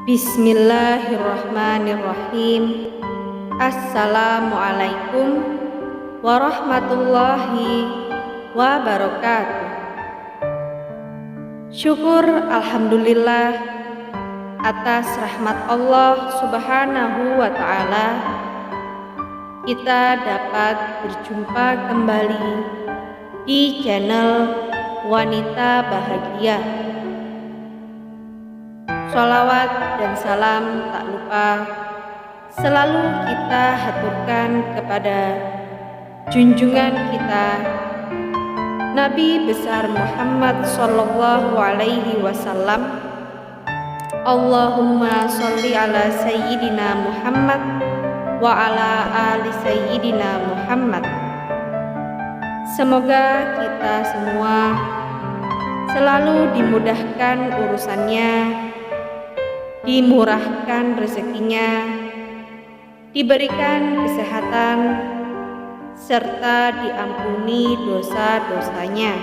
Bismillahirrahmanirrahim. Assalamualaikum warahmatullahi wabarakatuh. Syukur alhamdulillah atas rahmat Allah Subhanahu wa ta'ala, kita dapat berjumpa kembali di channel Wanita Bahagia. Sholawat dan salam tak lupa selalu kita haturkan kepada junjungan kita Nabi besar Muhammad sallallahu alaihi wasallam. Allahumma sholli ala sayyidina Muhammad wa ala ali sayyidina Muhammad. Semoga kita semua selalu dimudahkan urusannya, dimurahkan rezekinya, diberikan kesehatan, serta diampuni dosa-dosanya.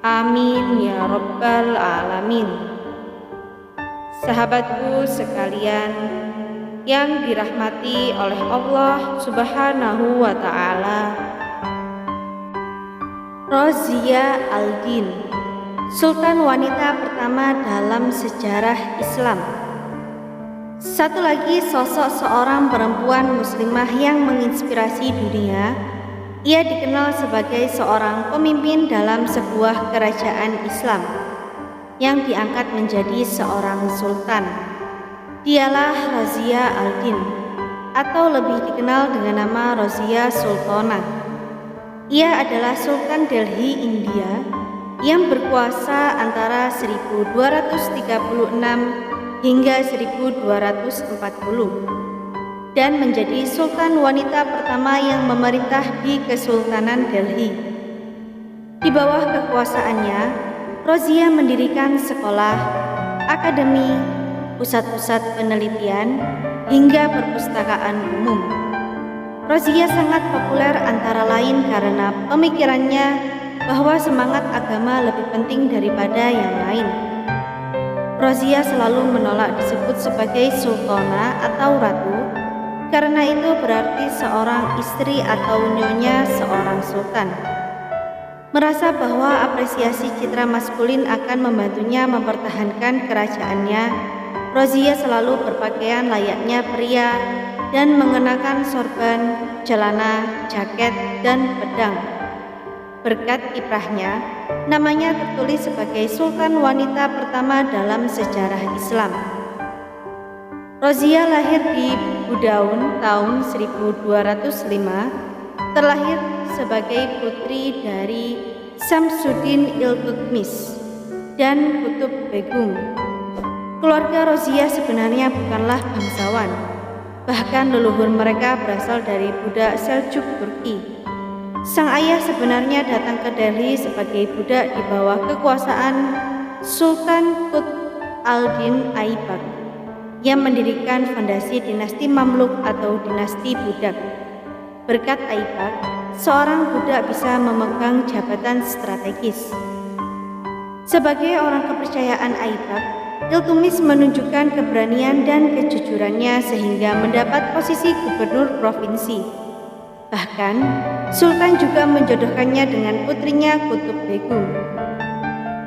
Amin ya rabbal alamin. Sahabatku sekalian yang dirahmati oleh Allah Subhanahu wa ta'ala, Rozia Al-Din, Sultan wanita pertama dalam sejarah Islam. Satu lagi sosok seorang perempuan muslimah yang menginspirasi dunia. Ia dikenal sebagai seorang pemimpin dalam sebuah kerajaan Islam yang diangkat menjadi seorang sultan. Dialah Rozia Al-Din, atau lebih dikenal dengan nama Rozia Sultanah. Ia adalah Sultan Delhi, India, yang berkuasa antara 1236 hingga 1240 dan menjadi sultan wanita pertama yang memerintah di Kesultanan Delhi. Di bawah kekuasaannya, Rozia mendirikan sekolah, akademi, pusat-pusat penelitian, hingga perpustakaan umum. Rozia sangat populer antara lain karena pemikirannya bahwa semangat agama lebih penting daripada yang lain. Rozia selalu menolak disebut sebagai sultana atau ratu, karena itu berarti seorang istri atau nyonya seorang sultan. Merasa bahwa apresiasi citra maskulin akan membantunya mempertahankan kerajaannya, Rozia selalu berpakaian layaknya pria dan mengenakan sorban, celana, jaket, dan pedang. Berkat kiprahnya, namanya tertulis sebagai sultan wanita pertama dalam sejarah Islam. Rozia lahir di Budaun tahun 1205, terlahir sebagai putri dari Samsuddin Iltutmish dan Kutub Begum. Keluarga Rozia sebenarnya bukanlah bangsawan, bahkan leluhur mereka berasal dari budak Seljuk Turki. Sang ayah sebenarnya datang ke Delhi sebagai budak di bawah kekuasaan Sultan Qutb al-Din Aibak yang mendirikan fondasi dinasti Mamluk atau dinasti budak. Berkat Aibak, seorang budak bisa memegang jabatan strategis. Sebagai orang kepercayaan Aibak, Iltutmish menunjukkan keberanian dan kejujurannya sehingga mendapat posisi gubernur provinsi. Bahkan, Sultan juga menjodohkannya dengan putrinya Kutub Begum.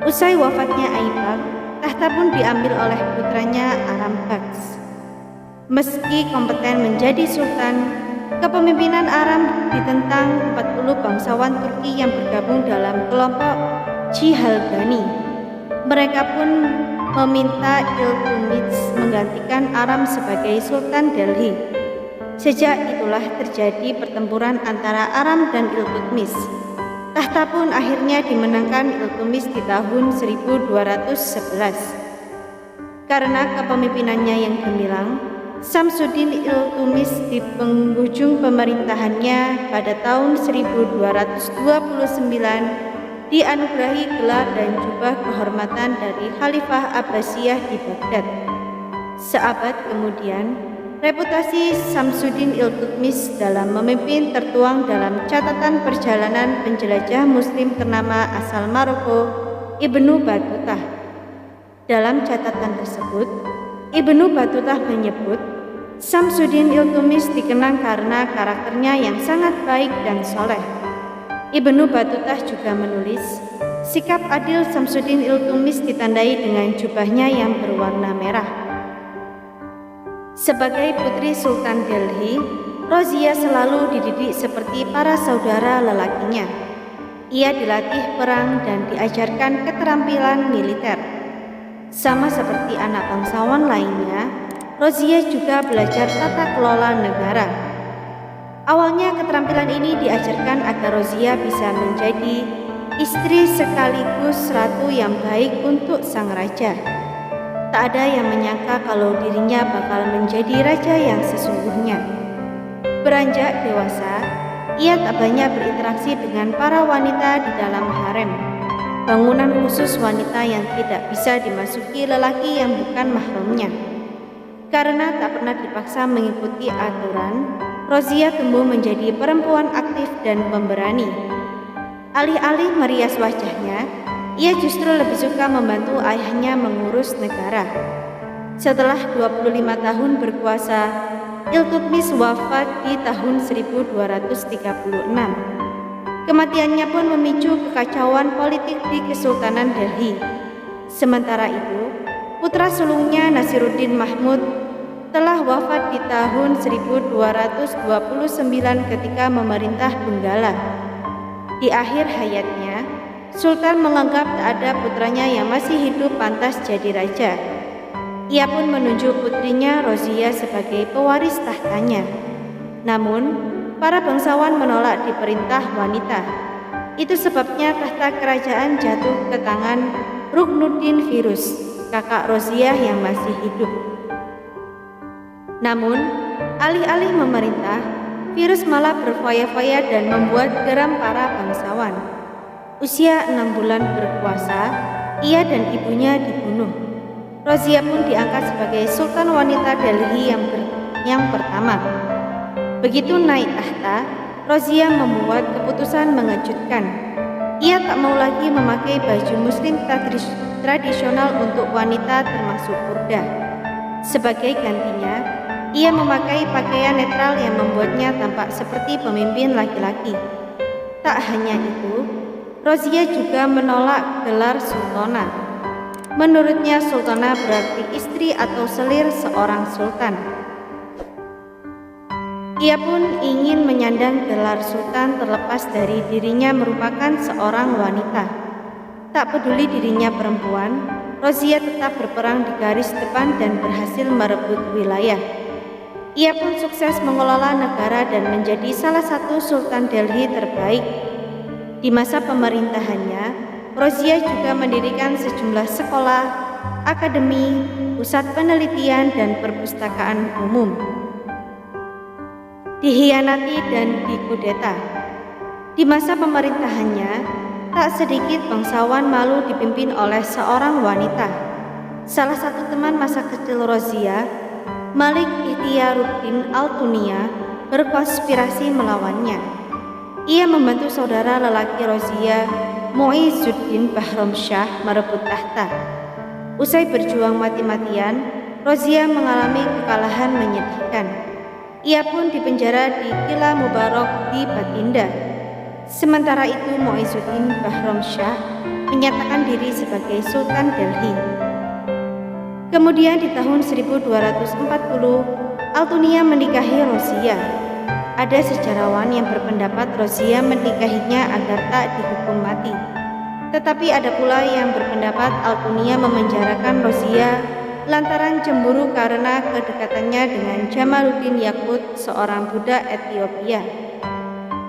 Usai wafatnya Aibak, tahta pun diambil oleh putranya Aram Bakhsh. Meski kompeten menjadi sultan, kepemimpinan Aram ditentang 40 bangsawan Turki yang bergabung dalam kelompok Cihalgani. Mereka pun meminta Iltutmish menggantikan Aram sebagai Sultan Delhi. Sejak itulah terjadi pertempuran antara Aram dan Iltutmish. Tahta pun akhirnya dimenangkan Iltutmish di tahun 1211. Karena kepemimpinannya yang gemilang, Samsuddin Iltutmish di penghujung pemerintahannya pada tahun 1229 dianugerahi gelar dan jubah kehormatan dari Khalifah Abbasiyah di Baghdad. Seabad kemudian, reputasi Samsuddin Iltutmish dalam memimpin tertuang dalam catatan perjalanan penjelajah muslim ternama asal Maroko, Ibnu Battutah. Dalam catatan tersebut, Ibnu Battuta menyebut, Syamsuddin Iltumis dikenang karena karakternya yang sangat baik dan soleh. Ibnu Battuta juga menulis, sikap adil Syamsuddin Iltumis ditandai dengan jubahnya yang berwarna merah. Sebagai putri Sultan Delhi, Rozia selalu dididik seperti para saudara lelakinya. Ia dilatih perang dan diajarkan keterampilan militer. Sama seperti anak bangsawan lainnya, Rozia juga belajar tata kelola negara. Awalnya keterampilan ini diajarkan agar Rozia bisa menjadi istri sekaligus ratu yang baik untuk sang raja. Tak ada yang menyangka kalau dirinya bakal menjadi raja yang sesungguhnya. Beranjak dewasa, ia tak banyak berinteraksi dengan para wanita di dalam harem, bangunan khusus wanita yang tidak bisa dimasuki lelaki yang bukan mahramnya. Karena tak pernah dipaksa mengikuti aturan, Rozia tumbuh menjadi perempuan aktif dan pemberani. Alih-alih merias wajahnya, ia justru lebih suka membantu ayahnya mengurus negara. Setelah 25 tahun berkuasa, Iltutmish wafat di tahun 1236. Kematiannya pun memicu kekacauan politik di Kesultanan Delhi. Sementara itu, putra sulungnya Nasiruddin Mahmud telah wafat di tahun 1229 ketika memerintah Benggala. Di akhir hayatnya, Sultan menganggap tak ada putranya yang masih hidup pantas jadi raja. Ia pun menunjuk putrinya Rozia sebagai pewaris tahtanya. Namun, para bangsawan menolak diperintah wanita. Itu sebabnya tahta kerajaan jatuh ke tangan Ruknuddin Firuz, kakak Rozia yang masih hidup. Namun, alih-alih memerintah, Firuz malah berfoya-foya dan membuat geram para bangsawan. Usia 6 bulan berkuasa, ia dan ibunya dibunuh. Rozia pun diangkat sebagai Sultan wanita Delhi yang pertama. Begitu naik tahta, Rozia membuat keputusan mengejutkan. Ia tak mau lagi memakai baju muslim tradisional untuk wanita termasuk burdah. Sebagai gantinya, ia memakai pakaian netral yang membuatnya tampak seperti pemimpin laki-laki. Tak hanya itu, Rozia juga menolak gelar sultana. Menurutnya sultana berarti istri atau selir seorang sultan. Ia pun ingin menyandang gelar sultan terlepas dari dirinya merupakan seorang wanita. Tak peduli dirinya perempuan, Rozia tetap berperang di garis depan dan berhasil merebut wilayah. Ia pun sukses mengelola negara dan menjadi salah satu Sultan Delhi terbaik. Di masa pemerintahannya, Rozia juga mendirikan sejumlah sekolah, akademi, pusat penelitian, dan perpustakaan umum. Dikhianati dan dikudeta. Di masa pemerintahannya, tak sedikit bangsawan malu dipimpin oleh seorang wanita. Salah satu teman masa kecil Rozia, Malik Ikhtiaruddin Al-Tunia, berkonspirasi melawannya. Ia membantu saudara lelaki Rozia, Muizzuddin Bahram Shah, merebut tahta. Usai berjuang mati-matian, Rozia mengalami kekalahan menyedihkan. Ia pun dipenjara di Qila Mubarak di Batinda. Sementara itu Muizzuddin Bahram Shah menyatakan diri sebagai Sultan Delhi. Kemudian di tahun 1240, Al-Tunia menikahi Rozia. Ada sejarawan yang berpendapat Rozia menikahinya agar tak dihukum mati. Tetapi ada pula yang berpendapat Al-Tunia memenjarakan Rozia lantaran cemburu karena kedekatannya dengan Jamaluddin Yaqut, seorang budak Ethiopia.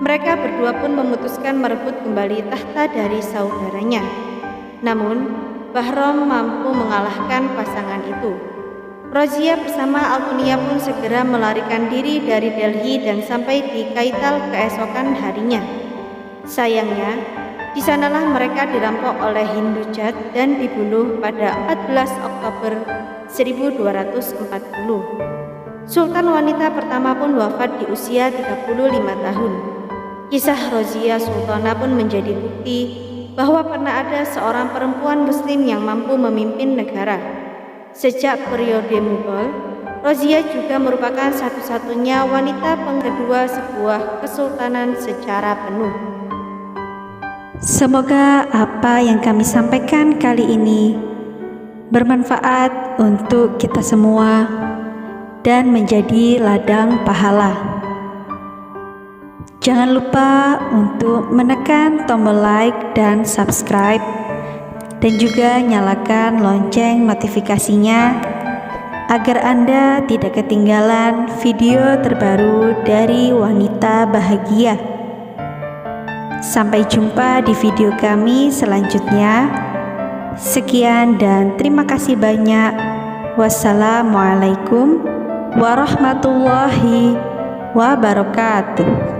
Mereka berdua pun memutuskan merebut kembali tahta dari saudaranya. Namun, Bahram mampu mengalahkan pasangan itu. Rozia bersama Al-Tunia pun segera melarikan diri dari Delhi dan sampai di Kaital keesokan harinya. Sayangnya, di sanalah mereka dirampok oleh Hindujat dan dibunuh pada 14 Oktober 1240. Sultan wanita pertama pun wafat di usia 35 tahun. Kisah Rozia Sultana pun menjadi bukti bahwa pernah ada seorang perempuan muslim yang mampu memimpin negara. Sejak periode Mughal, Rozia juga merupakan satu-satunya wanita penggedua sebuah kesultanan secara penuh. Semoga apa yang kami sampaikan kali ini bermanfaat untuk kita semua dan menjadi ladang pahala. Jangan lupa untuk menekan tombol like dan subscribe, dan juga nyalakan lonceng notifikasinya agar Anda tidak ketinggalan video terbaru dari Wanita Bahagia. Sampai jumpa di video kami selanjutnya. Sekian dan terima kasih banyak. Wassalamualaikum warahmatullahi wabarakatuh.